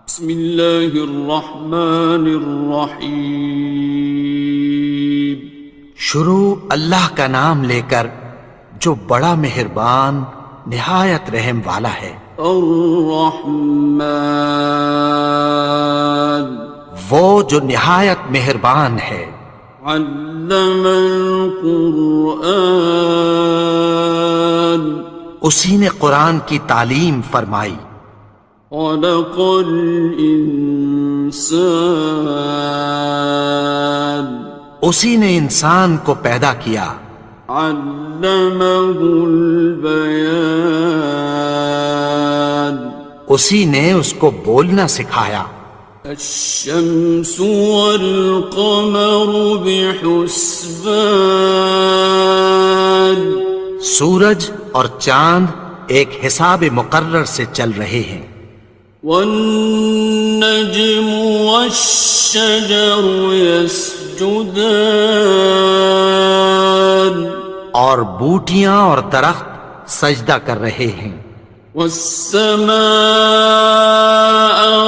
بسم اللہ الرحمن الرحیم۔ شروع اللہ کا نام لے کر جو بڑا مہربان نہایت رحم والا ہے۔ الرحمن، وہ جو نہایت مہربان ہے۔ علم القرآن، اسی نے قرآن کی تعلیم فرمائی۔ خلق الانسان، اسی نے انسان کو پیدا کیا۔ علمہ البیان، اسی نے اس کو بولنا سکھایا۔ الشمس والقمر بحسبان، سورج اور چاند ایک حساب مقرر سے چل رہے ہیں۔ والنجم والشجر يسجدان، اور بوٹیاں اور درخت سجدہ کر رہے ہیں۔ والسماء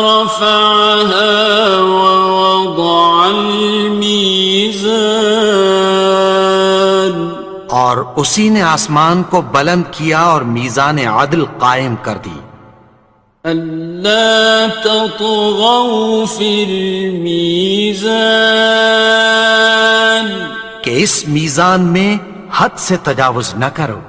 رفعها ووضع الميزان، اور اسی نے آسمان کو بلند کیا اور میزان عدل قائم کر دی۔ ألا تطغوا في الميزان، کہ اس میزان میں حد سے تجاوز نہ کرو۔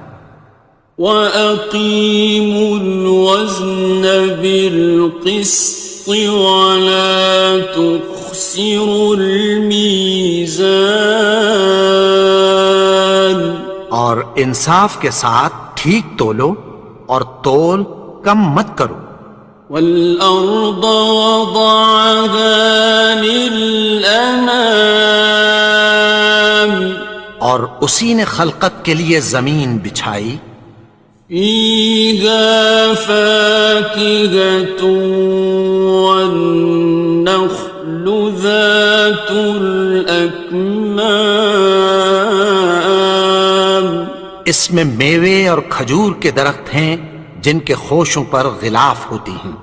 وَأَقِيمُوا الْوَزْنَ بِالْقِسْطِ وَلَا تُخْسِرُوا الْمِيزَانَ، اور انصاف کے ساتھ ٹھیک تولو اور تول کم مت کرو۔ وَالْأَرْضَ وَضَعَهَا لِلْأَنَامِ، اور اسی نے خلقت کے لیے زمین بچھائی۔ فِيهَا فَاكِهَةٌ وَالنَّخْلُ ذَاتُ الْأَكْمَامِ، اس میں میوے اور کھجور کے درخت ہیں جن کے خوشوں پر غلاف ہوتی ہیں۔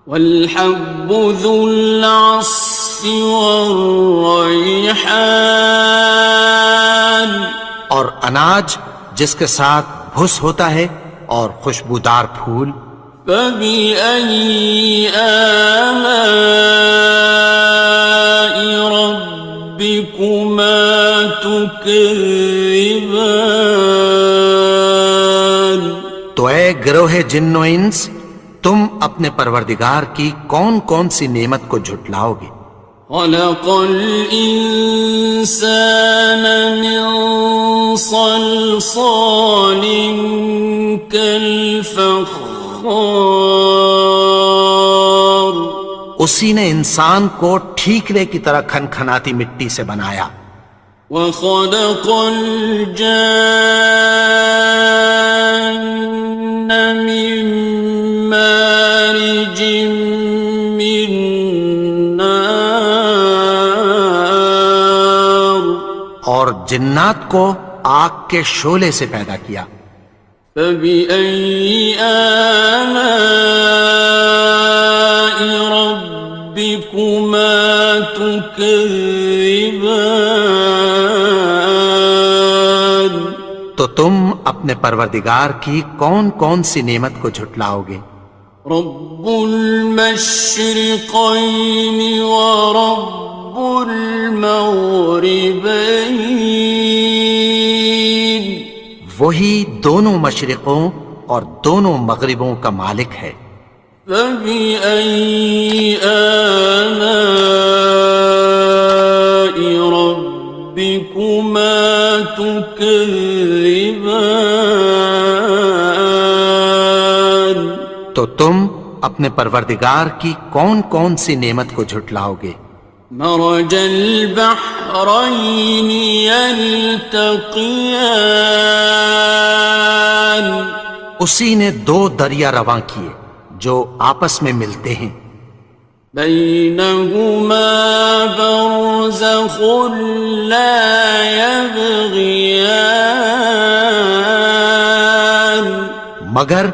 وَالْحَبُّ ذُو الْعَصْفِ وَالرَّيْحَانِ، اور اناج جس کے ساتھ بھس ہوتا ہے اور خوشبودار پھول۔ فَبِأَيِّ آلَاءِ رَبِّكُمَا تُكَذِّبَانِ، تو اے گروہ جن و انس، تم اپنے پروردگار کی کون کون سی نعمت کو جھٹلاؤ گے؟ خَلَقَ الْإِنسَانَ مِنْ صَلْصَالٍ كَالْفَخَّارِ، اسی نے انسان کو ٹھیکرے کی طرح کھنکھناتی مٹی سے بنایا۔ وَخَلَقَ الْجَانَّ مِن مَّارِجٍ مِّن نَّارٍ، اور جنات کو آگ کے شعلے سے پیدا کیا۔ فَبِأَيِّ آلَاءِ رَبِّكُمَا تُكَذِّبَانِ، تو تم اپنے پروردگار کی کون کون سی نعمت کو جھٹلاؤ گے؟ رب المشرقين ورب المغربين، وہی دونوں مشرقوں اور دونوں مغربوں کا مالک ہے۔ فبأي آلاء ربكما تكذبان، تو تم اپنے پروردگار کی کون کون سی نعمت کو جھٹلاؤ گے؟ مرج البحرين يلتقيان، اسی نے دو دریا رواں کیے جو آپس میں ملتے ہیں۔ بينهما برزخ لا يبغيان، مگر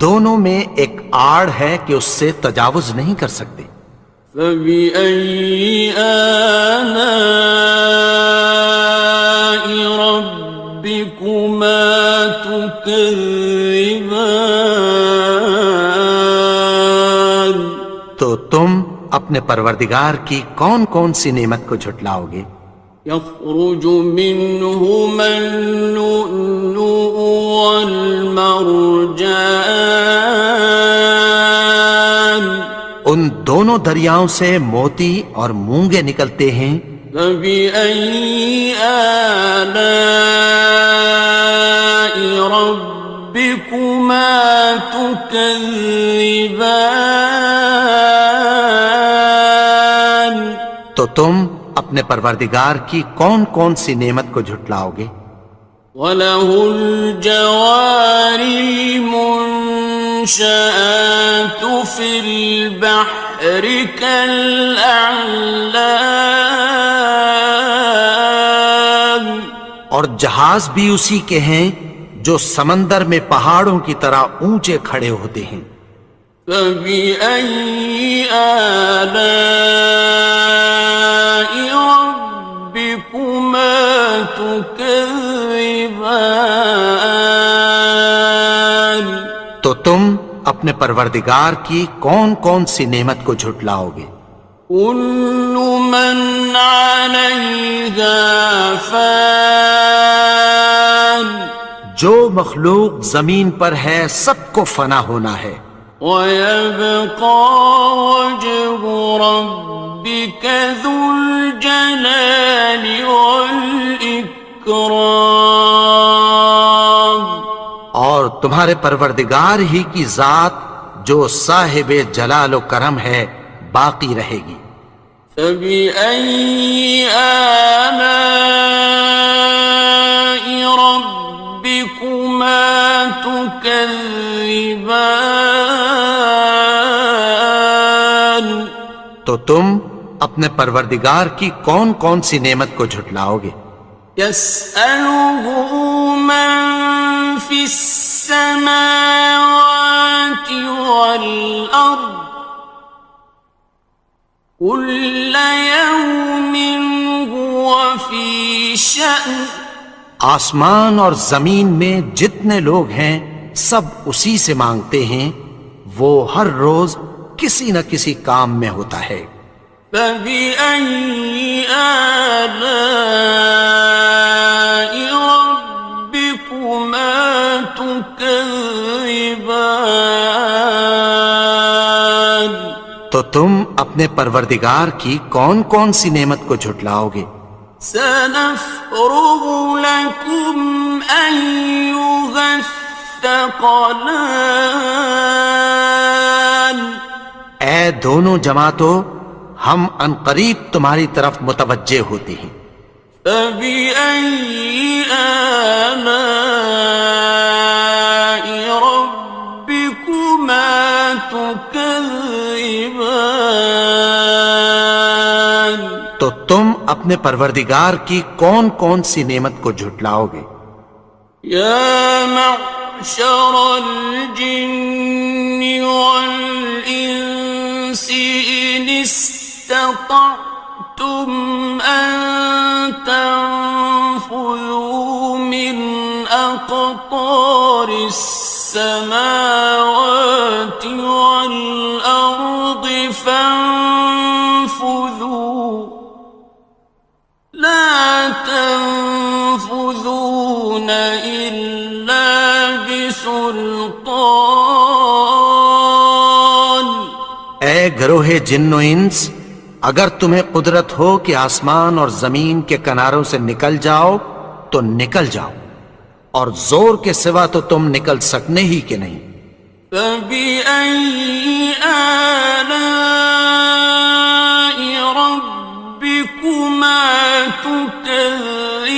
دونوں میں ایک آڑ ہے کہ اس سے تجاوز نہیں کر سکتے۔ فبأي آلاء ربكما تكذبان؟ تو تم اپنے پروردگار کی کون کون سی نعمت کو جھٹلاؤ گے؟ يخرج منهما اللؤلؤ والمرجان ان دونوں دریاؤں سے موتی اور مونگے نکلتے ہیں۔ فبأي آلاء ربكما تكذبان؟ تو تم اپنے پروردگار کی کون کون سی نعمت کو جھٹلاؤ گے؟ وَلَهُ الْجَوَارِ الْمُنشَآتُ فِي الْبَحْرِ كَالْأَعْلَامِ، اور جہاز بھی اسی کے ہیں جو سمندر میں پہاڑوں کی طرح اونچے کھڑے ہوتے ہیں۔ فَبِأَيِّ آلَاءِ رَبِّكُمَا تُكَذِّبَانِ؟ تو تم اپنے پروردگار کی کون کون سی نعمت کو جھٹلاؤ گے؟ كُلُّ مَنْ عَلَيْهَا فَانٍ، جو مخلوق زمین پر ہے سب کو فنا ہونا ہے۔ وَيَبْقَى وَجْهُ رَبِّكَ ذُو الْجَلَالِ وَالْإِكْرَامِ، اور تمہارے پروردگار ہی کی ذات جو صاحب جلال و کرم ہے باقی رہے گی۔ فَبِأَيِّ آلَاءِ رَبِّكُمَا تُكَذِّبَانِ؟ تو تم اپنے پروردگار کی کون کون سی نعمت کو جھٹلاؤ گے؟ يَسْأَلُهُ مَن فِي السَّمَاوَاتِ وَالْأَرْضِ كُلَّ يَوْمٍ هُوَ فِي شَأْنٍ، آسمان اور زمین میں جتنے لوگ ہیں سب اسی سے مانگتے ہیں، وہ ہر روز کسی نہ کسی کام میں ہوتا ہے۔ فَبِأَيِّ آلَاءِ رَبِّكُمَا تُكَذِّبَانِ؟ تو تم اپنے پروردگار کی کون کون سی نعمت کو جھٹلاؤ گے؟ سَنَفْرُغُ لَكُمْ أَيُّهَ الثَّقَلَانِ، اے دونوں جماعتوں ہم عنقریب تمہاری طرف متوجہ ہوتے ہیں۔ فَبِأَيِّ آلَاءِ رَبِّكُمَا تُكَذِّبَانِ؟ تو تم اپنے پروردگار کی کون کون سی نعمت کو جھٹلاؤ گے؟ يَا مَعْشَرَ الْجِنِّ وَالْإِنسِ إِنِ اسْتَطَعْتُمْ أَن تَنفُذُوا مِنْ أَقْطَارِ السَّمَاوَاتِ وَالْأَرْضِ فَانفُذُوا لَا تَنفُذُونَ إِلَّا بِسُلْطَانٍ۔ اے گروہ جن و انس، اگر تمہیں قدرت ہو کہ آسمان اور زمین کے کناروں سے نکل جاؤ تو نکل جاؤ، اور زور کے سوا تو تم نکل سکنے ہی کہ نہیں۔ فَبِأَيِّ آلَاءِ رَبِّكُمَا تُكَذِّبَانِ؟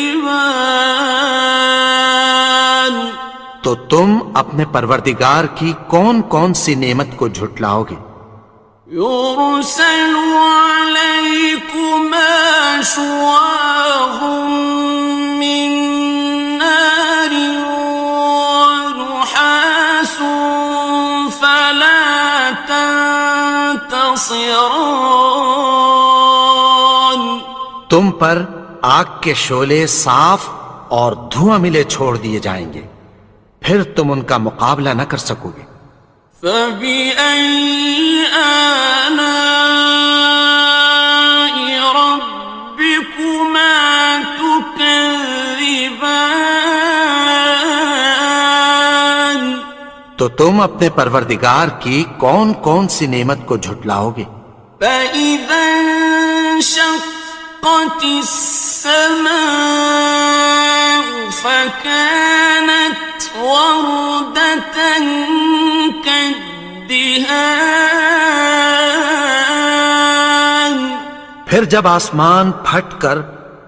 تو تم اپنے پروردگار کی کون کون سی نعمت کو جھٹلاؤ گے؟ يُرْسَلُ عَلَيْكُمَا شُوَاظٌ مِّن نَّارٍ وَنُحَاسٌ فَلَا ينتصران تم پر آگ کے شعلے صاف اور دھواں ملے چھوڑ دیے جائیں گے، پھر تم ان کا مقابلہ نہ کر سکو گے۔ فبأي آلاء ربكما تكذبان تو تم اپنے پروردگار کی کون کون سی نعمت کو جھٹلاؤ گے؟ فإذا انشقت السماء فكانت وردة كالدهان پھر جب آسمان پھٹ کر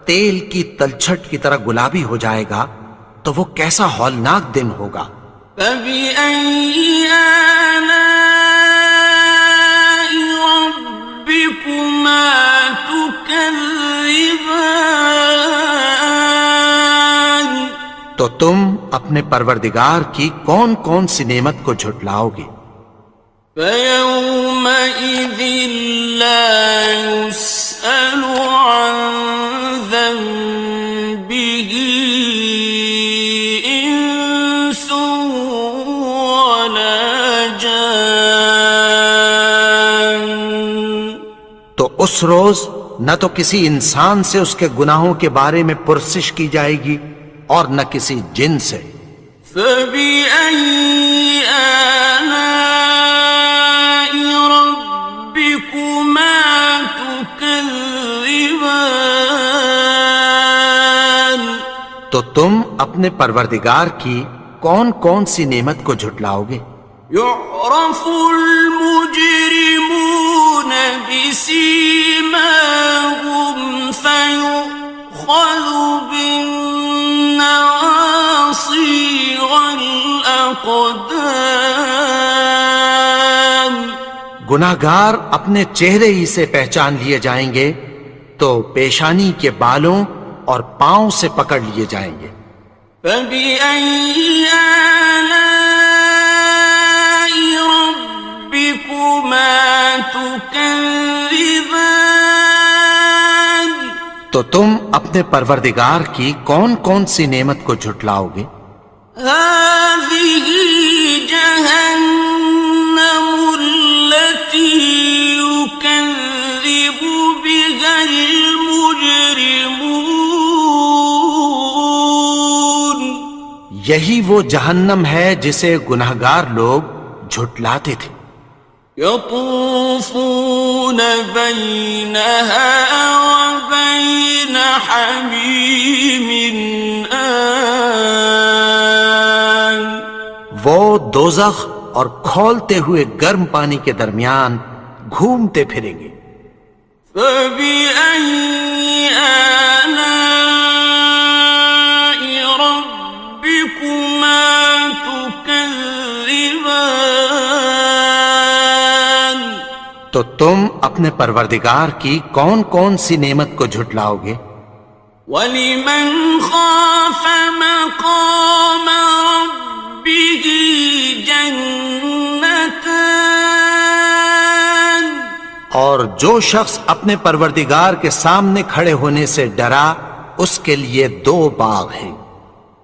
تیل کی تلچھٹ کی طرح گلابی ہو جائے گا تو وہ کیسا ہولناک دن ہوگا۔ فبأي آلاء ربكما تكذبان تو تم اپنے پروردگار کی کون کون سی نعمت کو جھٹلاؤ گے؟ فيومئذ لا يسأل عن ذنبه إنس ولا جان تو اس روز نہ تو کسی انسان سے اس کے گناہوں کے بارے میں پرسش کی جائے گی اور نہ کسی جن سے۔ فبأي آلاء ربكما تكذبان تو تم اپنے پروردگار کی کون کون سی نعمت کو جھٹلاؤ گے؟ يعرف المجرمون بسيماهم فيؤخذ بالنواصي والأقدام گناہگار اپنے چہرے ہی سے پہچان لیے جائیں گے تو پیشانی کے بالوں اور پاؤں سے پکڑ لیے جائیں گے۔ فبأي آلاء ربكما تكذبان تو تم اپنے پروردگار کی کون کون سی نعمت کو جھٹلاؤ گے؟ هذه جهنم التي يكذب بها المجرمون یہی وہ جہنم ہے جسے گناہگار لوگ جھٹلاتے تھے۔ يطوفون بينها وبين حميم آن وہ دوزخ اور کھولتے ہوئے گرم پانی کے درمیان گھومتے پھریں گے۔ فبأي آلاء ربكما تكذبان تو تم اپنے پروردگار کی کون کون سی نعمت کو جھٹلاؤ گے؟ وَلِمَنْ خَافَ مَقَامَ رَبِّهِ جَنَّتَانِ اور جو شخص اپنے پروردگار کے سامنے کھڑے ہونے سے ڈرا اس کے لیے دو باغ ہیں۔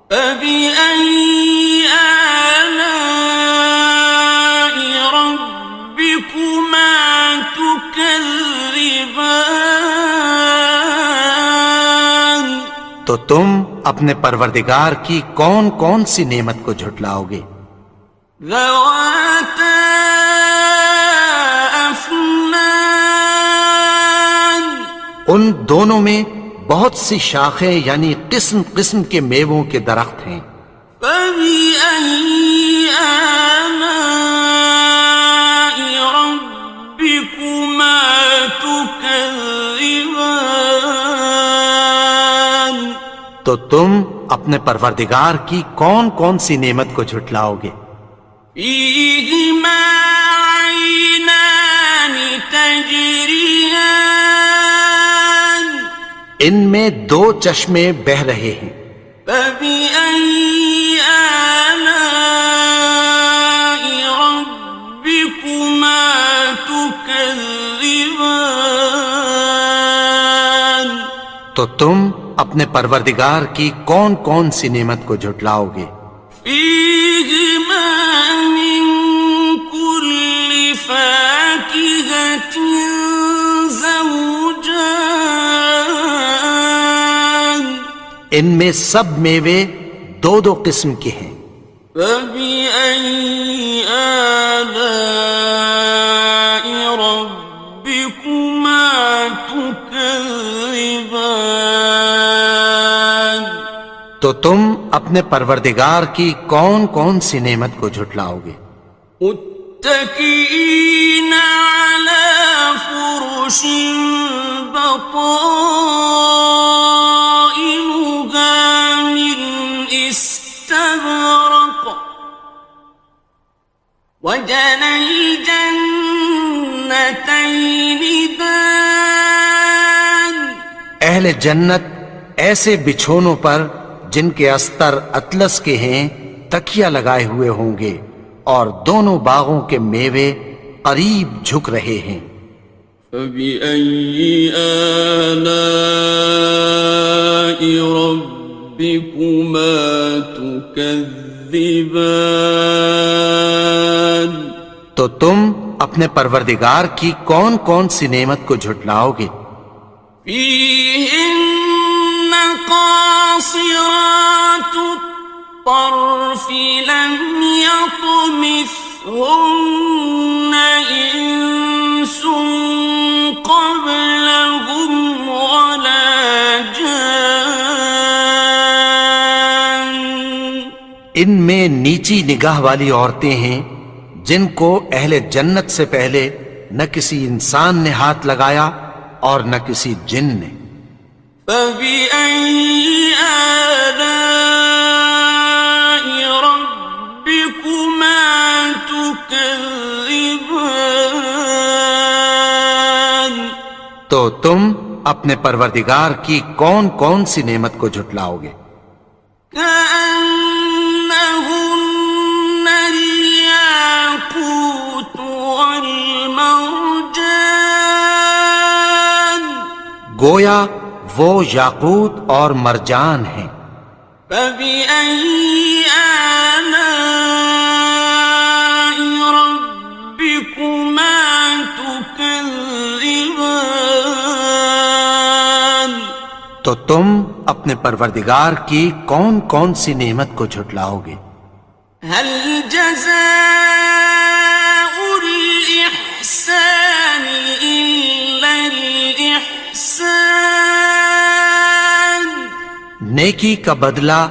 فَبِأَيِّ آلَاءِ رَبِّكُمَا تُكَذِّبَانِ تو تم اپنے پروردگار کی کون کون سی نعمت کو جھٹلاؤ گے؟ ذَوَاتَا أَفْنَانٍ ان دونوں میں بہت سی شاخیں یعنی قسم قسم کے میووں کے درخت ہیں۔ فَبِأَيِّ آلَاءِ رَبِّكُمَا تُكَذِّبَانِ تو تم اپنے پروردگار کی کون کون سی نعمت کو جھٹلاؤ گے؟ فِيهِمَا عَيْنَانِ تَجْرِيَانِ ان میں دو چشمے بہہ رہے ہیں۔ فَبِأَيِّ آلَاءِ رَبِّكُمَا تُكَذِّبَانِ تكذبان تو تم اپنے پروردگار کی کون کون سی نعمت کو جھٹلاؤ گے؟ فيهما من كل فاكهة زوجان ان میں سب میوے دو دو قسم کے ہیں۔ فبأي آلاء ربكما تكذبان تو تم اپنے پروردگار کی کون کون سی نعمت کو جھٹلاؤ گے؟ متكئين على فرش بطائنها من استبرق وجنى الجنتين دان اہل جنت ایسے بچھونوں پر جن کے استر اطلس کے ہیں تکیہ لگائے ہوئے ہوں گے، اور دونوں باغوں کے میوے قریب جھک رہے ہیں۔ فبأي آلاء ربكما تكذبان تو تم اپنے پروردگار کی کون کون سی نعمت کو جھٹلاؤ گے؟ فيهن قاصرات الطرف لم يطمثهن إنس قبلهم ولا جان ان میں نیچی نگاہ والی عورتیں ہیں جن کو اہل جنت سے پہلے نہ کسی انسان نے ہاتھ لگایا اور نہ کسی جن نے۔ فبأي آلاء ربكما تكذبان تو تم اپنے پروردگار کی کون کون سی نعمت کو جھٹلاؤ گے؟ كأنهن الياقوت والمرجان گویا وہ یاقوت اور مرجان ہیں۔ فبأي آلاء ربكما تكذبان تو تم اپنے پروردگار کی کون کون سی نعمت کو جھٹلاؤ گے؟ هل جزاء الإحسان إلا الإحسان نیکی کا بدلہ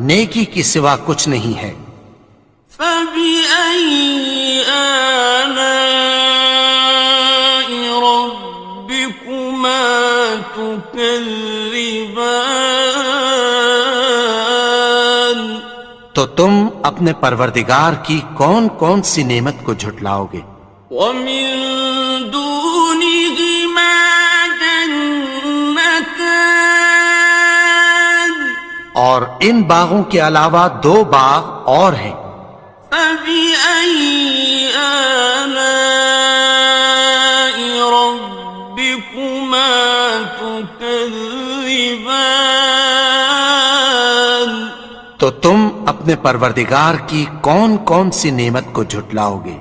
نیکی کی سوا کچھ نہیں ہے۔ فبأي آلاء ربكما تكذبان تو تم اپنے پروردگار کی کون کون سی نعمت کو جھٹلاؤ گے؟ ومن دونهما جنتان اور ان باغوں کے علاوہ دو باغ اور ہیں۔ فبأي آلاء ربكما تكذبان تو تم اپنے پروردگار کی کون کون سی نعمت کو جھٹلاؤ گے؟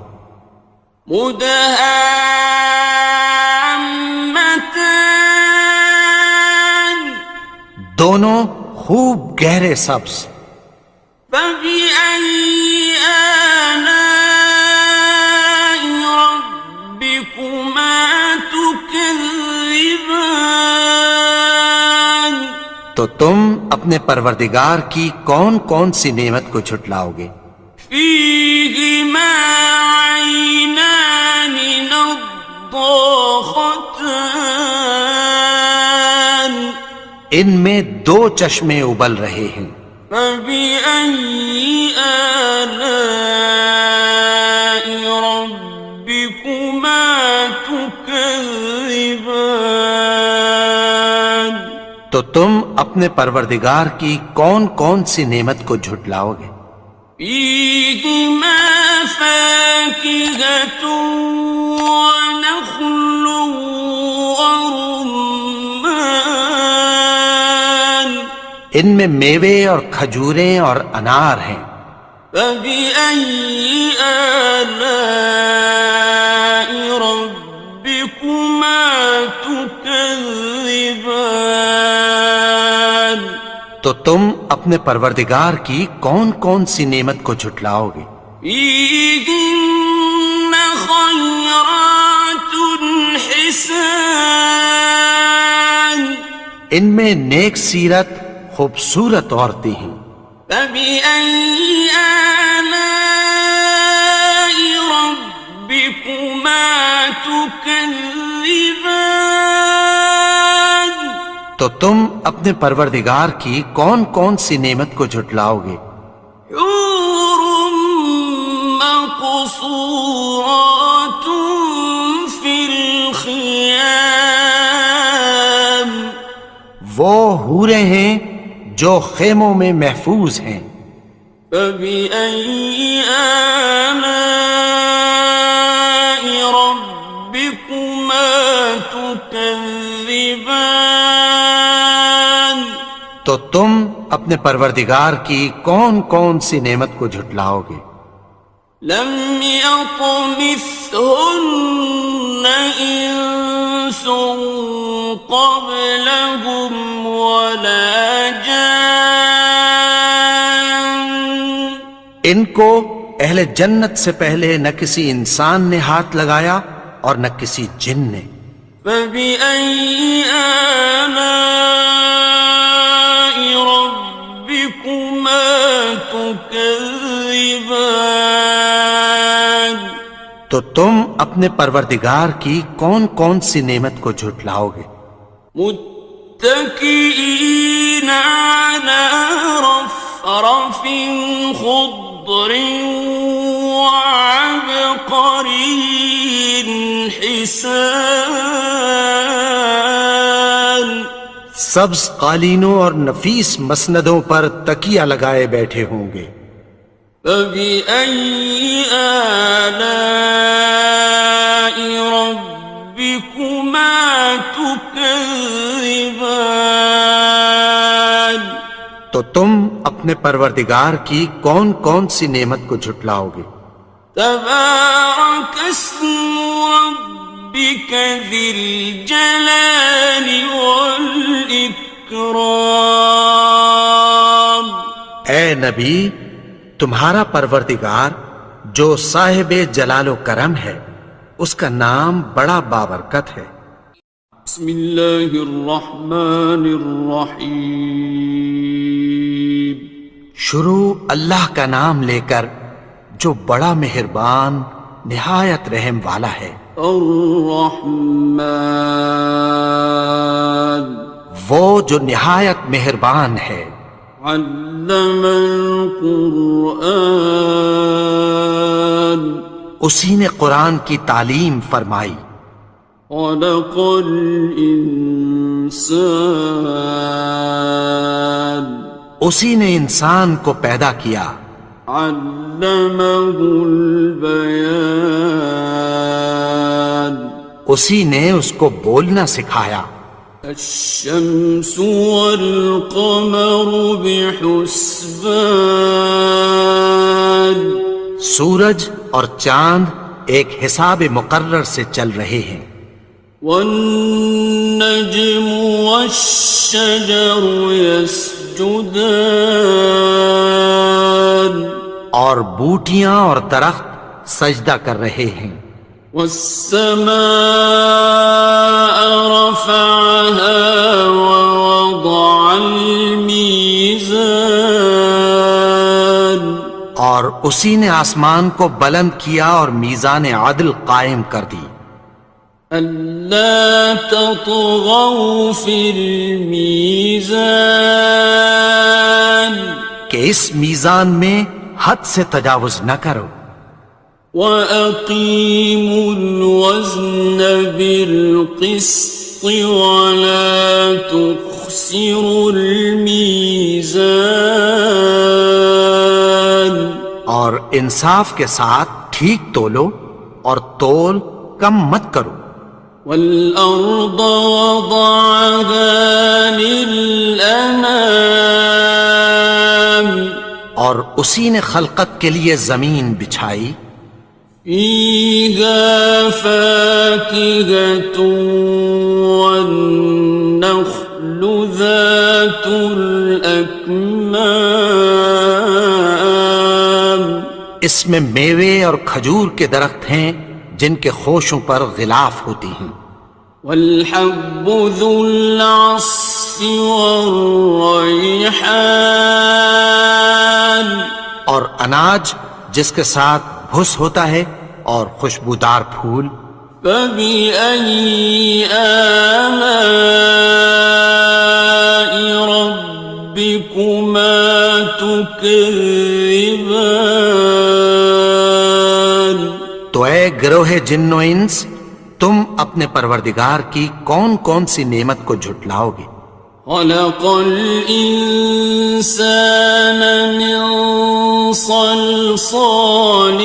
مدهامتان دونوں خوب گہرے سبز۔ فبأي آلاء ربكما تكذبان تو تم اپنے پروردگار کی کون کون سی نعمت کو جھٹلاؤ گے؟ فيهما عينان نضاختان ان میں دو چشمے ابل رہے ہیں۔ فبأي آلاء ربكما تكذبان تو تم اپنے پروردگار کی کون کون سی نعمت کو جھٹلاؤ گے؟ فيهما فاكهة ونخل ان میں میوے اور کھجوریں اور انار ہیں۔ فبأي آلاء ربكما تكذبان؟ تو تم اپنے پروردگار کی کون کون سی نعمت کو جھٹلاؤ گے؟ فيهن خيرات حسان، ان میں نیک سیرت خوبصورت عورتیں ہیں۔ فبأي آلاء ربكما تكذبان؟ تو تم اپنے پروردگار کی کون کون سی نعمت کو جھٹلاؤ گے؟ حور مقصورات في الخيام، وہ حوریں ہیں جو خیموں میں محفوظ ہیں۔ فبأي آلاء ربكما تكذبان؟ تو تم اپنے پروردگار کی کون کون سی نعمت کو جھٹلاؤ گے؟ لم يطمثهن إنس قبلهم ولا جان، ان کو اہل جنت سے پہلے نہ کسی انسان نے ہاتھ لگایا اور نہ کسی جن نے۔ فبأي آلاء ربكما تكذبان؟ تو تم اپنے پروردگار کی کون کون سی نعمت کو جھٹلاؤ گے؟ متكئين على رفرف خضر وعبقري حسان، سبز قالینوں اور نفیس مسندوں پر تکیہ لگائے بیٹھے ہوں گے۔ فبأي آلاء ربكما تكذبان؟ تو تم اپنے پروردگار کی کون کون سی نعمت کو جھٹلاؤ گے؟ تبارك اسم ربك ذي الجلال والإكرام۔ اے نبی، تمہارا پروردگار جو صاحب جلال و کرم ہے، اس کا نام بڑا بابرکت ہے۔ بسم اللہ الرحمن الرحیم، شروع اللہ کا نام لے کر جو بڑا مہربان نہایت رحم والا ہے۔ الرحمن، وہ جو نہایت مہربان ہے۔ علم القرآن، اسی نے قرآن کی تعلیم فرمائی۔ خلق الانسان، اسی نے انسان کو پیدا کیا۔ علمہ البیان، اسی نے اس کو بولنا سکھایا۔ الشمس والقمر بحسبان، سورج اور چاند ایک حساب مقرر سے چل رہے ہیں۔ والنجم والشجر يسجدان، اور بوٹیاں اور درخت سجدہ کر رہے ہیں۔ والسماء رفعها ووضع الميزان، اور اسی نے آسمان کو بلند کیا اور میزان عدل قائم کر دی۔ ألا تطغوا في الميزان، کہ اس میزان میں حد سے تجاوز نہ کرو۔ وَأَقِيمُوا الْوَزْنَ بِالْقِسْطِ وَلَا تُخْسِرُوا الْمِيزَانَ، اور انصاف کے ساتھ ٹھیک تولو اور تول کم مت کرو۔ وَالْأَرْضَ وَضَعَهَا لِلْأَنَامِ، اور اسی نے خلقت کے لیے زمین بچھائی، فيها فاكهة والنخل ذات الأكمام اس میں میوے اور کھجور کے درخت ہیں جن کے خوشوں پر غلاف ہوتی ہیں، والحب ذو العصف والريحان اور اناج جس کے ساتھ بھس ہوتا ہے اور خوشبودار پھول۔ فبأي آلاء ربكما تكذبان؟ تو اے گروہ جن و انس، تم اپنے پروردگار کی کون کون سی نعمت کو جھٹلاؤ گے؟ خلق الإنسان من صلصال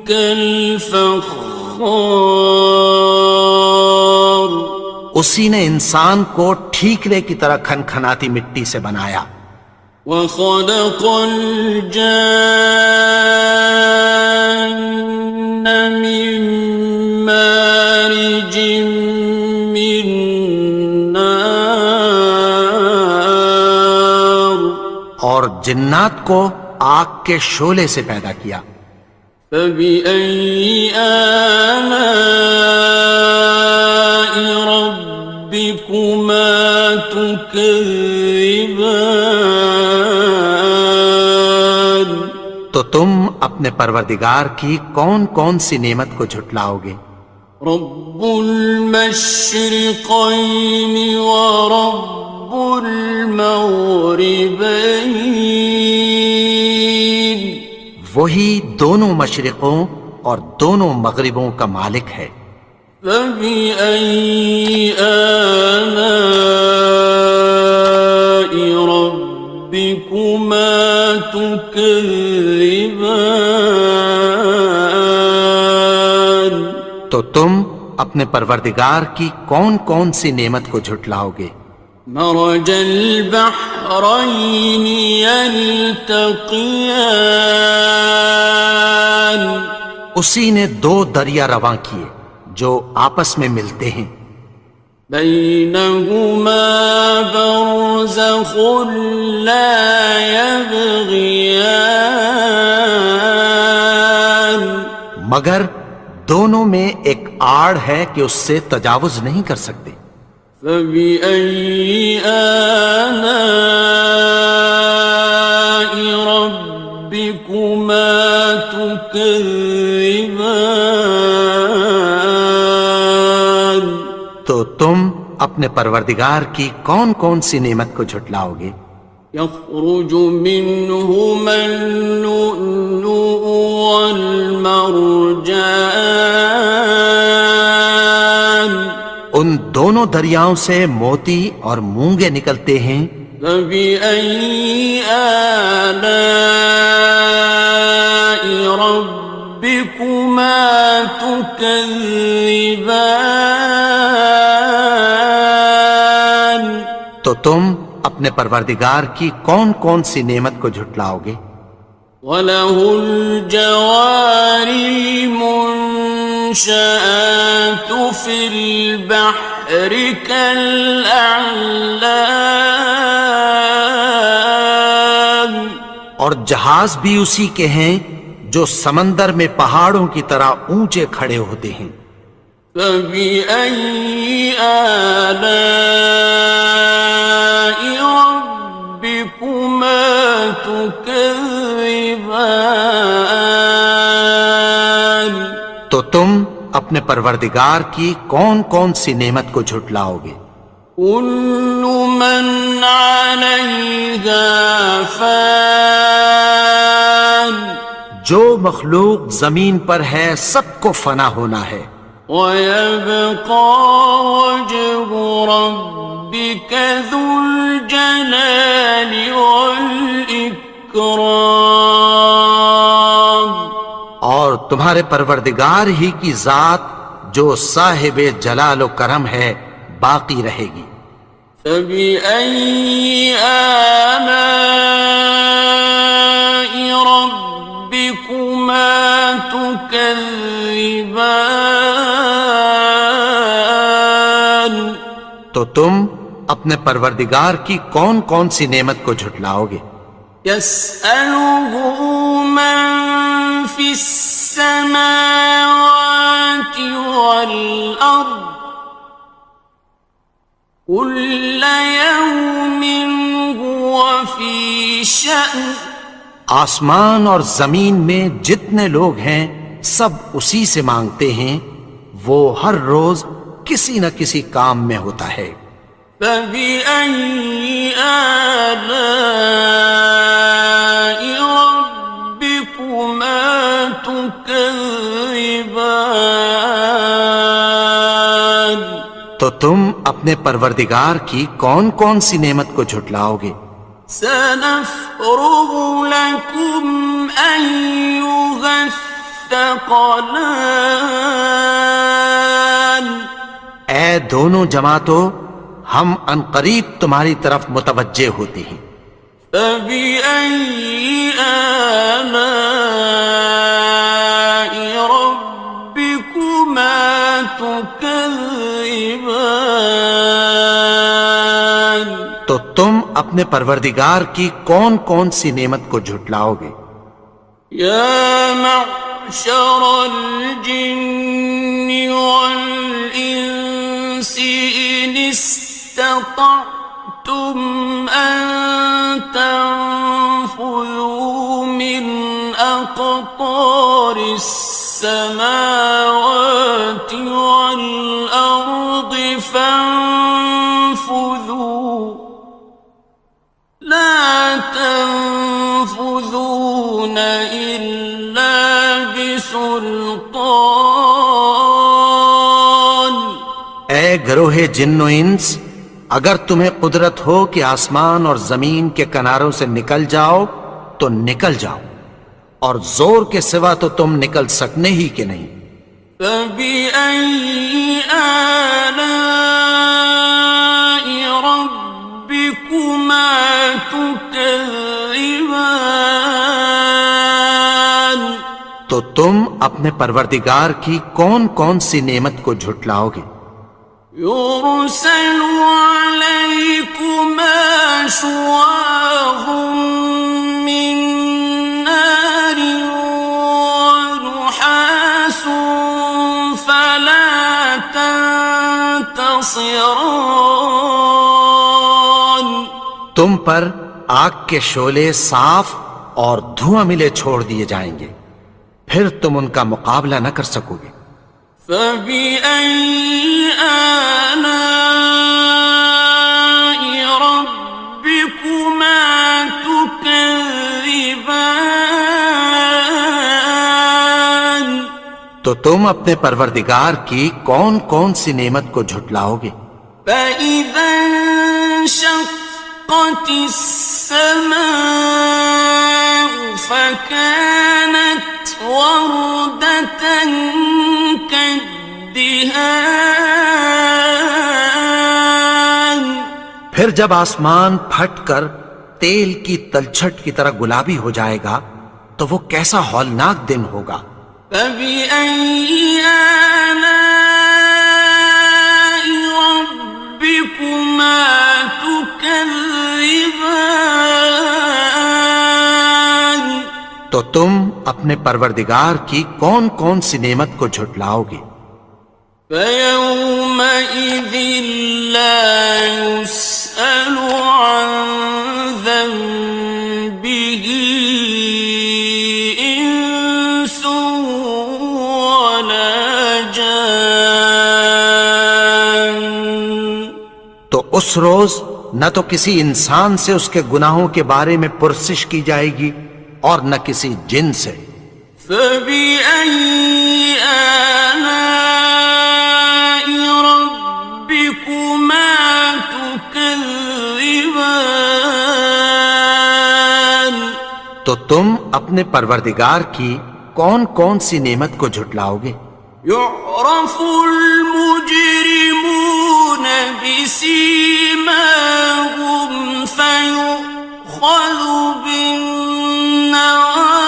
كالفخار اسی نے انسان کو ٹھیکرے کی طرح کھنکھناتی مٹی سے بنایا، وخلق الجان من مارج من نار اور جنات کو آگ کے شعلے سے پیدا کیا۔ فبأي آلاء ربكما تكذبان؟ تو تم اپنے پروردگار کی کون کون سی نعمت کو جھٹلاؤ گے؟ رب المشرقين ورب المغربين، وہی دونوں مشرقوں اور دونوں مغربوں کا مالک ہے۔ فبأي آلاء ربكما تكذبان؟ تو تم اپنے پروردگار کی کون کون سی نعمت کو جھٹلاؤ گے؟ مرج البحرين يلتقيان، اسی نے دو دریا رواں کیے جو آپس میں ملتے ہیں، بينهما برزخ لا يبغيان، مگر دونوں میں ایک آڑ ہے کہ اس سے تجاوز نہیں کر سکتے۔ فبأي آلاء ربكما تكذبان؟ تو تم اپنے پروردگار کی کون کون سی نعمت کو جھٹلاؤ گے؟ يخرج منهما اللؤلؤ والمرجان، ان دونوں دریاؤں سے موتی اور مونگے نکلتے ہیں۔ فبأي آلاء ربكما تكذبان؟ تو تم اپنے پروردگار کی کون کون سی نعمت کو جھٹلاؤ گے؟ وَلَهُ الْجَوَارِ الْمُنشَآتُ فِي الْبَحْرِ كَالْأَعْلَامِ، اور جہاز بھی اسی کے ہیں جو سمندر میں پہاڑوں کی طرح اونچے کھڑے ہوتے ہیں۔ فبأي آلاء ربكما تكذبان؟ تو تم اپنے پروردگار کی کون کون سی نعمت کو جھٹلاؤ گے؟ كل من عليها فان، جو مخلوق زمین پر ہے سب کو فنا ہونا ہے، ويبقى وجه ربك ذو الجلال والإكرام، اور تمہارے پروردگار ہی کی ذات جو صاحب جلال و کرم ہے باقی رہے گی۔ فبأي آلاء ربكما تكذبان تو تم اپنے پروردگار کی کون کون سی نعمت کو جھٹلاؤ گے؟ يسأله من في السماوات والأرض كل يوم هو في شأن آسمان اور زمین میں جتنے لوگ ہیں سب اسی سے مانگتے ہیں، وہ ہر روز کسی نہ کسی کام میں ہوتا ہے۔ فبأي آلاء ربكما تكذبان تو تم اپنے پروردگار کی کون کون سی نعمت کو جھٹلاؤ گے؟ سنفرغ لكم أيها الثقلان اے دونوں جماعتوں، ہم عنقریب تمہاری طرف متوجہ ہوتے ہیں۔ فبأي آلاء ربكما تكذبان تو تم اپنے پروردگار کی کون کون سی نعمت کو جھٹلاؤ گے؟ يا معشر الجن والإنس إن استطعتم أن تنفذوا من أقطار السماوات والأرض فانفذوا لا تنفذون إلا بسلطان اے گروہ جن و انس، اگر تمہیں قدرت ہو کہ آسمان اور زمین کے کناروں سے نکل جاؤ تو نکل جاؤ، اور زور کے سوا تو تم نکل سکنے ہی کہ نہیں۔ فبأي آلاء ربكما تكذبان تو تم اپنے پروردگار کی کون کون سی نعمت کو جھٹلاؤ گے؟ يرسل عليكما شواظ من نار ونحاس فلا تنتصران تم پر آگ کے شعلے صاف اور دھواں ملے چھوڑ دیے جائیں گے، پھر تم ان کا مقابلہ نہ کر سکو گے۔ فبأي آلاء ربكما تكذبان تو تم اپنے پروردگار کی کون کون سی نعمت کو جھٹلاؤ گے؟ فإذا انشقت السماء فكانت وردة كالدهان پھر جب آسمان پھٹ کر تیل کی تلچھٹ کی طرح گلابی ہو جائے گا تو وہ کیسا ہولناک دن ہوگا۔ فبأي آلاء ربكما تكذبان تو تم اپنے پروردگار کی کون کون سی نعمت کو جھٹلاؤ گے؟ فيومئذ لا يسأل عن ذنبه إنس ولا جان تو اس روز نہ تو کسی انسان سے اس کے گناہوں کے بارے میں پرسش کی جائے گی اور نہ کسی جن سے۔ فبأي آلاء ربكما تكذبان تو تم اپنے پروردگار کی کون کون سی نعمت کو جھٹلاؤ گے؟ يعرف المجرمون بسيماهم فيؤخذ بالنواصي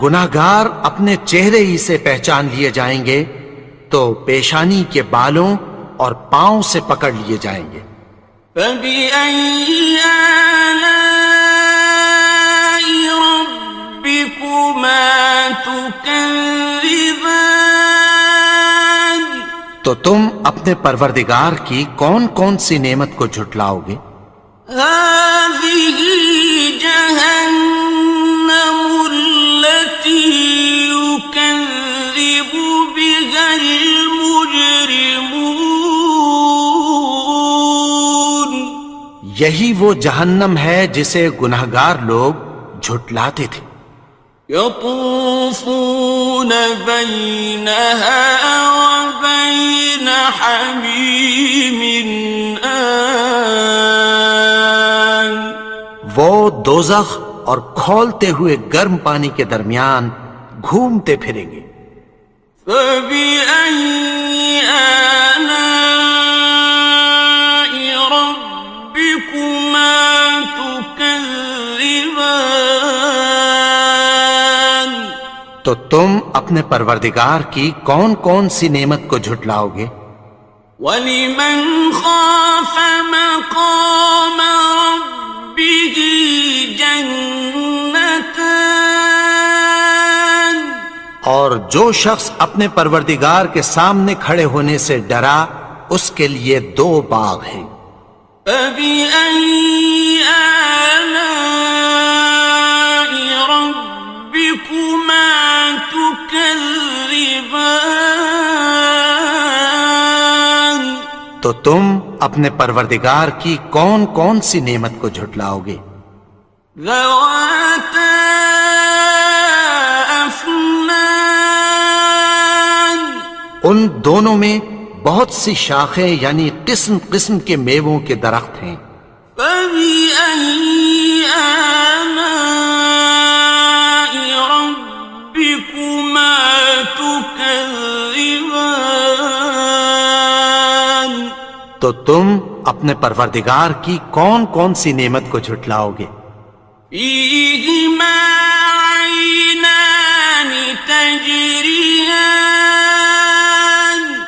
گناہگار اپنے چہرے ہی سے پہچان لیے جائیں گے تو پیشانی کے بالوں اور پاؤں سے پکڑ لیے جائیں گے۔ فَبِأَيِّ آلَاءِ رَبِّكُمَا تُكَذِّبَانِ؟ تو تم اپنے پروردگار کی کون کون سی نعمت کو جھٹلاؤ گے؟ هَٰذِهِ جَهَنَّمُ الَّتِي يُكَذِّبُ بِهَا الْمُجْرِمُونَ۔ یہی وہ جہنم ہے جسے گناہگار لوگ جھٹلاتے تھے۔ يطوفون بينها وبين حميم آن۔ وہ دوزخ اور کھولتے ہوئے گرم پانی کے درمیان گھومتے پھریں گے۔ فبأي آلاء ربكما تكذبان؟ تو تم اپنے پروردگار کی کون کون سی نعمت کو جھٹلاؤ گے؟ وَلِمَنْ خَافَ مَقَامَ رَبِّهِ جَنَّتَانِ؟ اور جو شخص اپنے پروردگار کے سامنے کھڑے ہونے سے ڈرا اس کے لیے دو باغ ہیں۔ فَبِأَيِّ آلَاءِ رَبِّكُمَا تُكَذِّبَانِ؟ تو تم اپنے پروردگار کی کون کون سی نعمت کو جھٹلاؤ گے؟ ذَوَاتَا أَفْنَانٍ۔ ان دونوں میں بہت سی شاخیں یعنی قسم قسم کے میووں کے درخت ہیں۔ فَبِأَيِّ آلَاءِ رَبِّكُمَا تُكَذِّبَانِ؟ تو تم اپنے پروردگار کی کون کون سی نعمت کو جھٹلاؤ گے؟ فِيهِمَا عَيْنَانِ تَجْرِيَانِ۔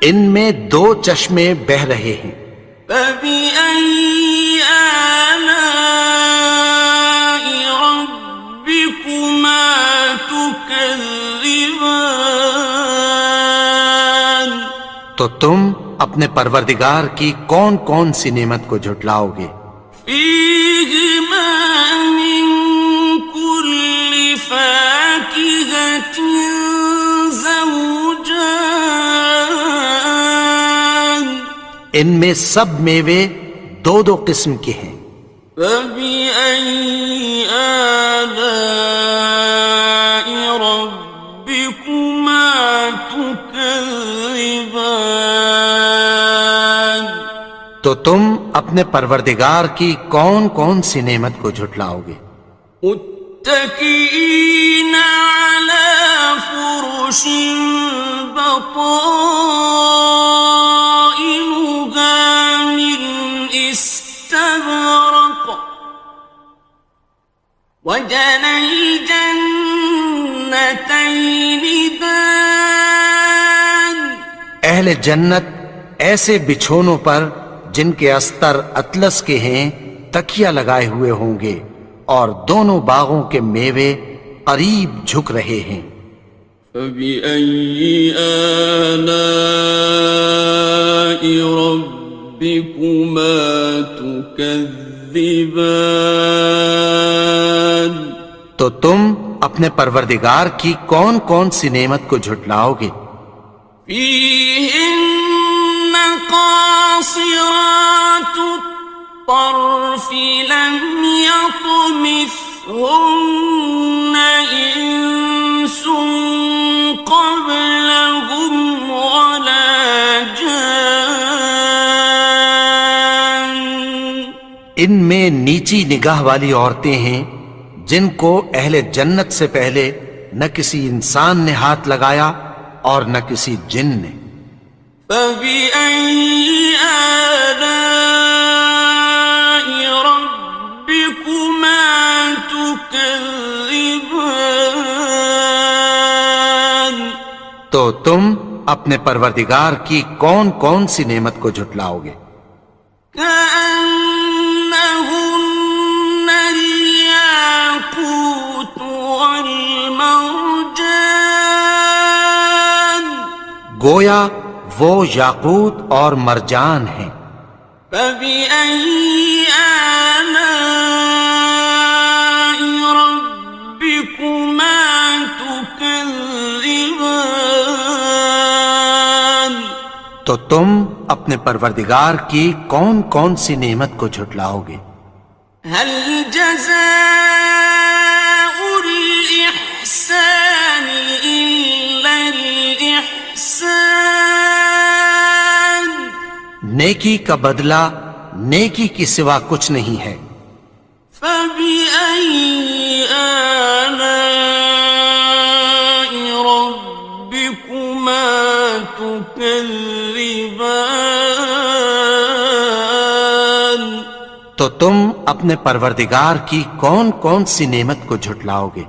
ان میں دو چشمے بہہ رہے ہیں۔ فَبِأَيِّ آلَاءِ رَبِّكُمَا تُكَذِّبَانِ؟ تو تم اپنے پروردگار کی کون کون سی نعمت کو جھٹلاؤ گے؟ فِيهِمَا مِن كُلِّ فَاكِهَةٍ زَوْجَانِ۔ ان میں سب میوے دو دو قسم کے ہیں۔ فَبِأَيِّ آلَاءِ رَبِّكُمَا تُكَذِّبَانِ؟ تو تم اپنے پروردگار کی کون کون سی نعمت کو جھٹلاؤ گے؟ متكئين على فرش بطائنها من استبرق وجنى الجنتين دان۔ اہل جنت ایسے بچھونوں پر جن کے استر اطلس کے ہیں تکیہ لگائے ہوئے ہوں گے اور دونوں باغوں کے میوے قریب جھک رہے ہیں۔ فَبِأَيِّ آلَاءِ رَبِّكُمَا تُكَذِّبَانِ؟ تو تم اپنے پروردگار کی کون کون سی نعمت کو جھٹلاؤ گے؟ فِيهِنَّ قَاصِرَاتُ الطَّرْفِ لَمْ يَطْمِثْهُنَّ إِنسٌ قَبْلَهُمْ وَلَا جَانٌّ۔ ان میں نیچی نگاہ والی عورتیں ہیں جن کو اہل جنت سے پہلے نہ کسی انسان نے ہاتھ لگایا اور نہ کسی جن نے۔ فَبِأَيِّ آلَاءِ رَبِّكُمَا تُكَذِّبَانِ؟ تو تم اپنے پروردگار کی کون کون سی نعمت کو جھٹلاؤ گے؟ كأنهن الياقوت والمرجان گویا وہ یاقوت اور مرجان ہیں۔ فبأي آلاء ربكما تكذبان تو تم اپنے پروردگار کی کون کون سی نعمت کو جھٹلاؤ گے؟ هل جزاء الإحسان إلا الإحسان نیکی کا بدلہ نیکی کی سوا کچھ نہیں ہے۔ فبأي آلاء ربكما تكذبان تو تم اپنے پروردگار کی کون کون سی نعمت کو جھٹلاؤ گے؟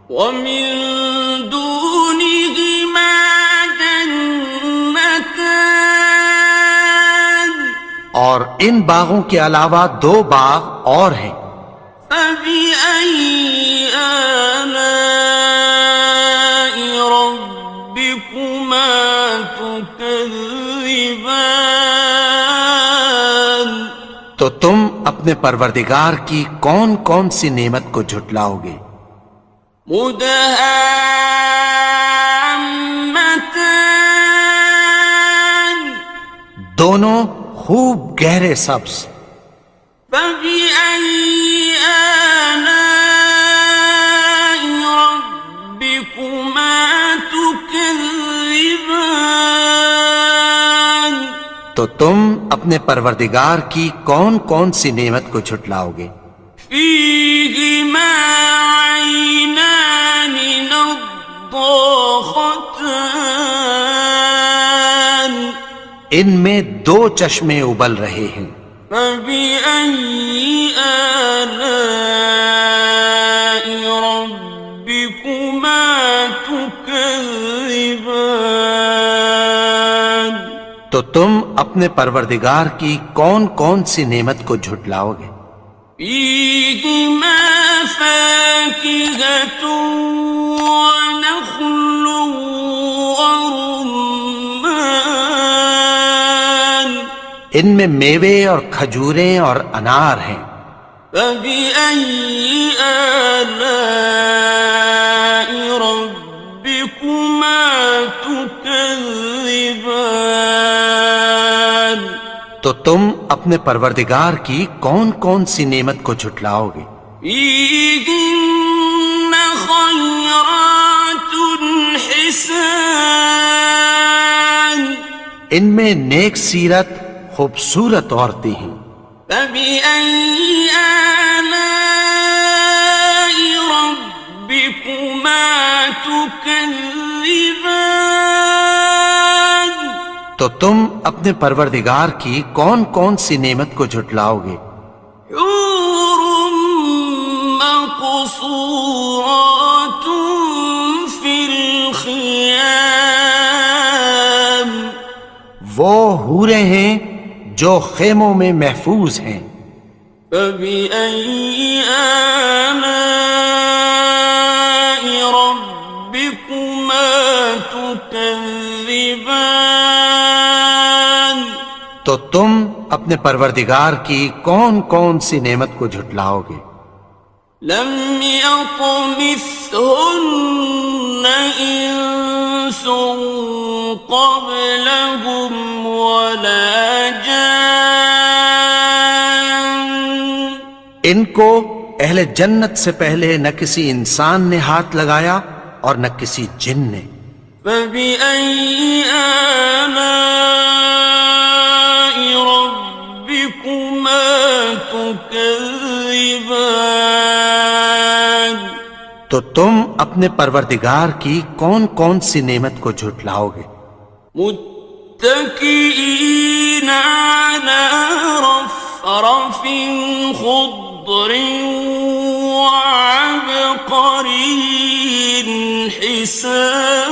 ومن دونهما جنتان اور ان باغوں کے علاوہ دو باغ اور ہیں۔ فبأي آلاء ربكما تكذبان تو تم اپنے پروردگار کی کون کون سی نعمت کو جھٹلاؤ گے؟ مدهامتان دونوں خوب گہرے سبز۔ فبأي آلاء ربكما تكذبان تو تم اپنے پروردگار کی کون کون سی نعمت کو جھٹلاؤ گے؟ فيهما عينان نضاختان ان میں دو چشمے ابل رہے ہیں۔ فبأي آلاء ربكما تكذبان تو تم اپنے پروردگار کی کون کون سی نعمت کو جھٹلاؤ گے؟ فيهما فاكهة ونخل ورمان ان میں میوے اور کھجوریں اور انار ہیں۔ فبأي آلاء ربكما تكذبان تو تم اپنے پروردگار کی کون کون سی نعمت کو جھٹلاؤ گے؟ فيهن خيرات حسان ان میں نیک سیرت خوبصورت عورتیں ہیں۔ فبأي آلاء ربكما تكذبان تو تم اپنے پروردگار کی کون کون سی نعمت کو جھٹلاؤ گے؟ حور مقصورات في الخيام وہ حوریں ہیں جو خیموں میں محفوظ ہیں۔ فبأي آلاء ربكما تكذبان تو تم اپنے پروردگار کی کون کون سی نعمت کو جھٹلاؤ گے؟ لم يطمثهن إنس قبلهم ولا جان ان کو اہل جنت سے پہلے نہ کسی انسان نے ہاتھ لگایا اور نہ کسی جن نے۔ فبأي آلاء ربكما تكذبان تو تم اپنے پروردگار کی کون کون سی نعمت کو جھٹلاؤ گے؟ متكئين على رفرف خضر وعبقري حسان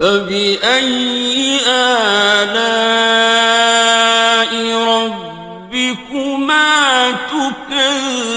فبأي آلاء ربكما تكذبان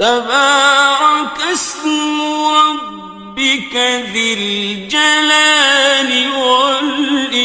تبارك اسم ربك ذي الجلال والإكرام।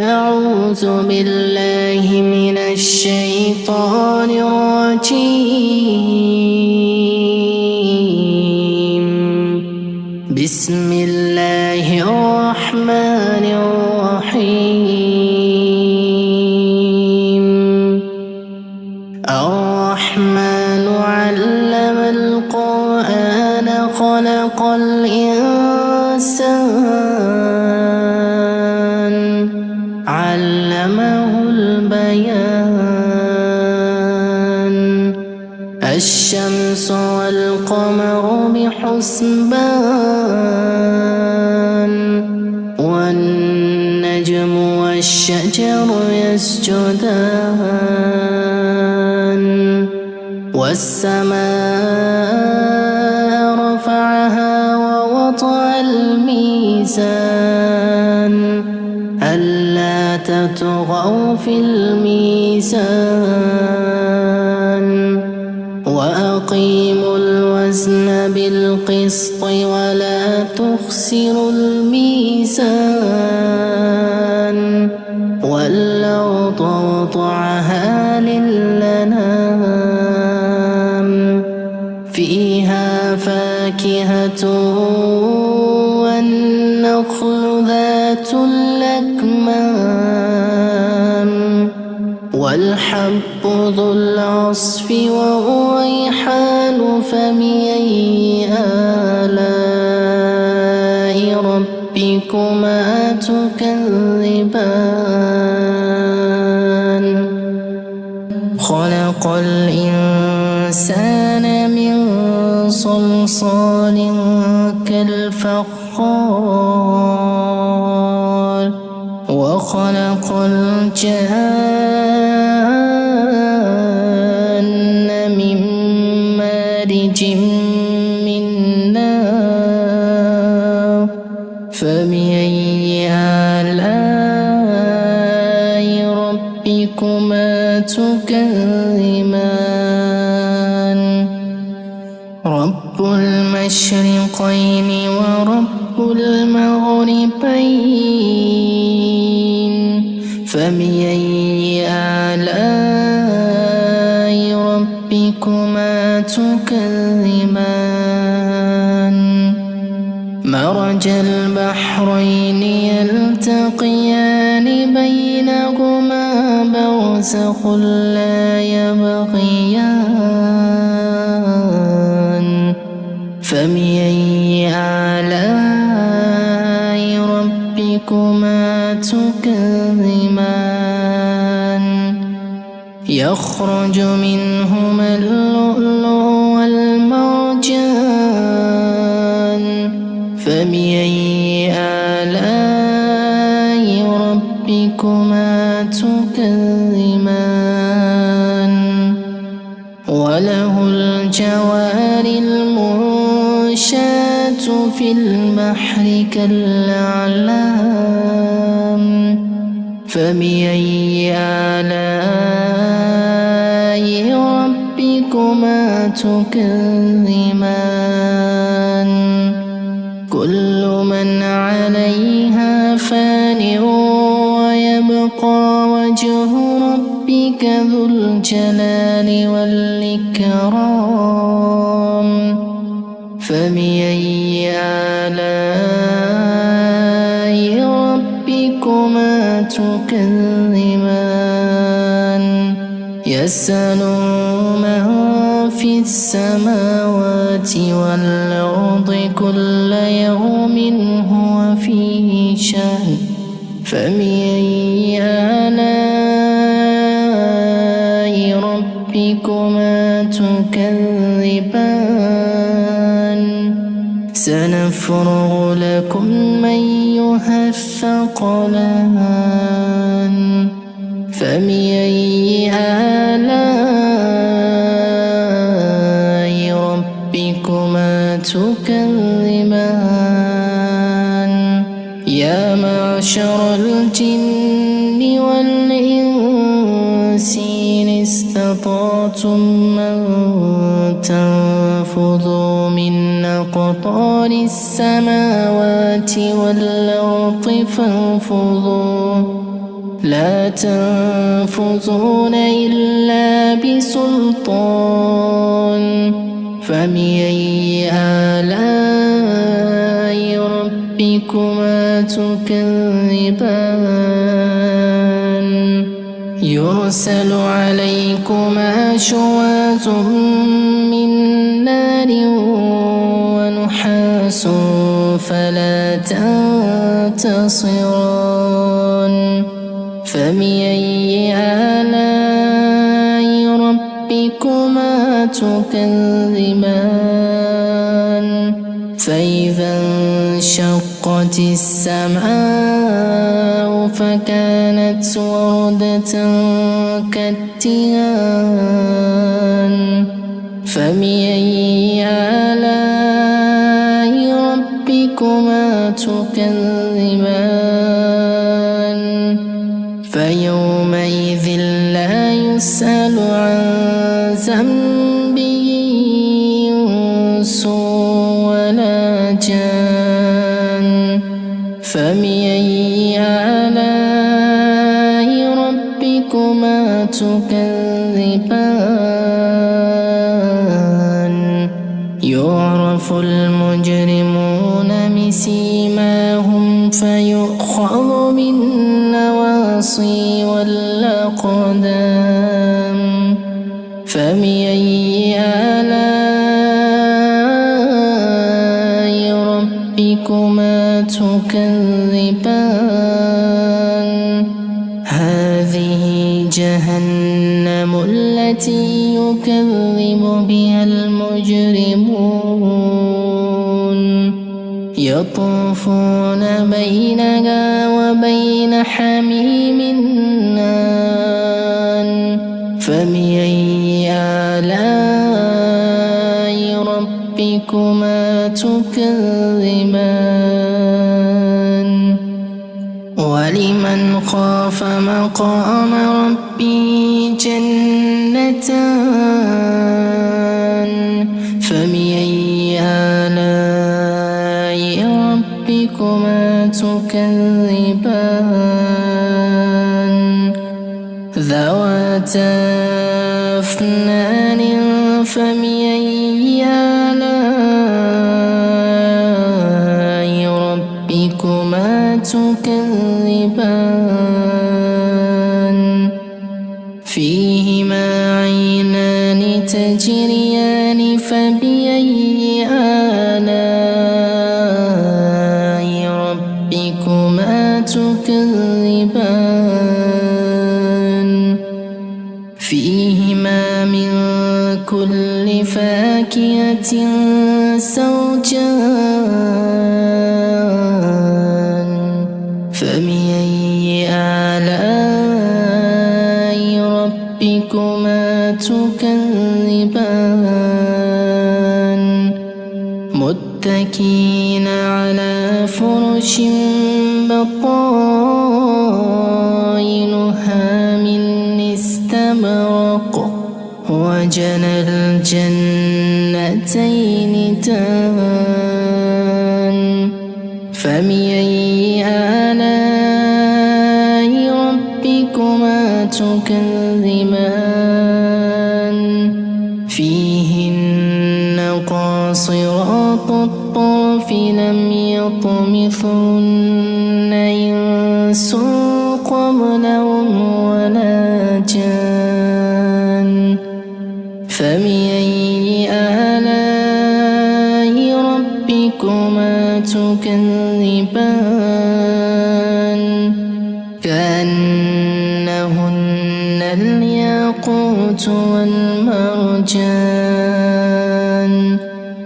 أعوذ بالله من الشيطان الرجيم بسم الله الرحمن الرحيم الرحمن علم القرآن خلق الإنسان علمه البيان الشمس والقمر بحسبان والنجم والشجر يسجدان والسماء رفعها ووضع الميزان ألا تطغوا في الميزان وأقيموا الوزن بالقسط ولا تخسروا الميزان والأرض وضعها للأنام فيها فاكهة والنخل ذات الأكمام والحب ذو العصف والريحان فبأي آلاء ربكما تكذبان خلق الإنسان من صلصال كالفخار وخلق الجان من مارج من نار فبأي آلاء ربكما تكذبان رب المشرقين ورب المغربين فبأي آلاء ربكما تكذبان مرج البحرين يلتقيان بينهما برزخ لا يبغيان فبأي آلاء ربكما تكذبان يخرج منهما اللؤلؤ والمرجان فبأي آلاء ربكما تكذبان وله الجوار المنشآت في البحر كالأعلام فبأي آلاء ربكما تكذبان كل من عليها فان ويبقى وجه ربك ذو الجلال والإكرام فبأي آلاء ربكما تكذبان يسأله من في السماوات والأرض كل يوم هو في شأن فبأي آلاء سنفرغ لكم أيها الثقلان فبأي آلاء ربكما تكذبان يا معشر الجن والإنس إن استطعتم أن تنفذوا من أقطار السماوات والأرض فانفذوا لا تنفذون إلا بسلطان فبأي آلاء ربكما تكذبان يرسل عليكما شواظ من نار ونحاس فلا تنتصران فبأي آلاء ربكما تكذبان فإذا انشقت السماء فكانت وردة كالدهان فبأي آلاء ربكما تكذبان فيومئذ لا يسأل عن ذنبه إنس ولا جان فبأي آلاء ربكما تكذبان يعرف المجرمون بسيماهم فيؤخذ بالنواصي والأقدام فبأي آلاء ربكما تكذبان هذه جهنم التي يكذب بها المجرمون يطوفون بينها وبين حميم آن فبأي آلاء ربكما تكذبان ولمن خاف مقام ربه جنتان فبأي آلاء ربكما تكذبان ذواتا أفنان فبأي آلاء ربكما تكذبان فيهما عينان تجريان فبأي آلاء ربكما تكذبان فيهما من كل فاكهة زوجان فبأي آلاء ربكما تكذبان متكئين على فرش بطائنها من استبرق وجنى الجنتين دان فبأي آلاء ربكما تكذبان فيهن قاصرات الطرف لم يطمثهن إنس قبلهم ولا جان فبأي آلاء ربكما تكذبان كأنهن الياقوت والمرجان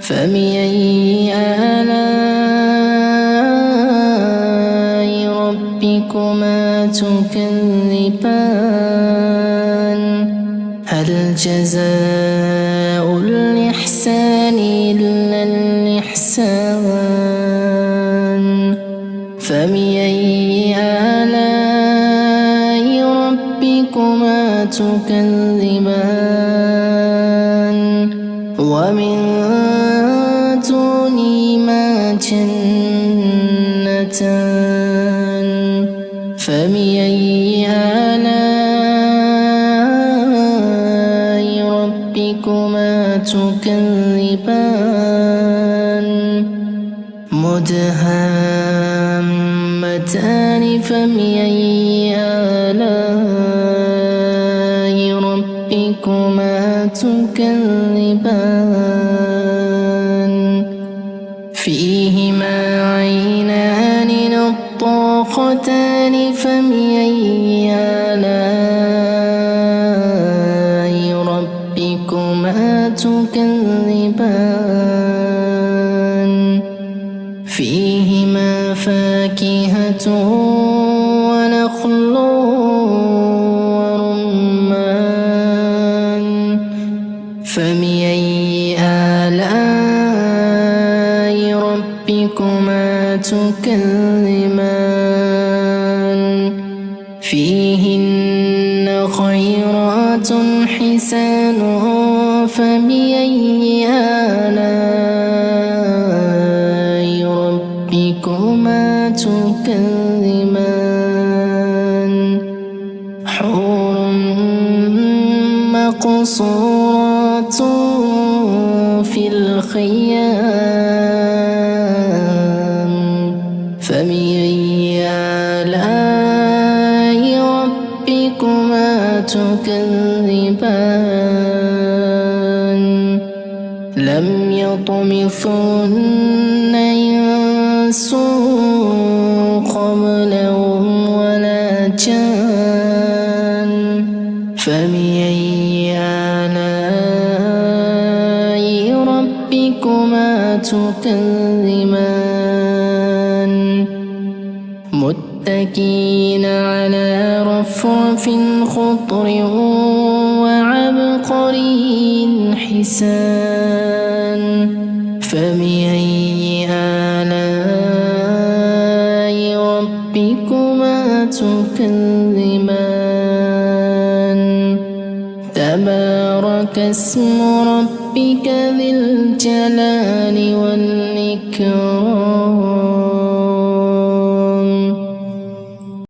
فبأي آلاء ربكما تكذبان هل جزاء الإحسان إلا الإحسان فبأي آلاء ربكما تكذبان ومن دونهما جنتان فبأي آلاء ربكما تكذبان مدهامتان فبأي آلاء ربكما تكذبان فيهما عينان نضاختان فبأي آلاء ربكما تكذبان فيهما فاكهة ونخل ورمان فبأي آلاء ربكما تكذبان فيهن خيرات حسان فبأي آلاء ربكما تكذبان حور مقصورات في الخيام فبأي آلاء ربكما تكذبان لم يطمثهن إنس قبلهم ولا جان فبأي آلاء ربكما تكذبان متكئين على رفرف خضر وعبقري حسان فبأي آلاء ربكما تكذبان تبارك اسم ربك ذي الجلال والإكرام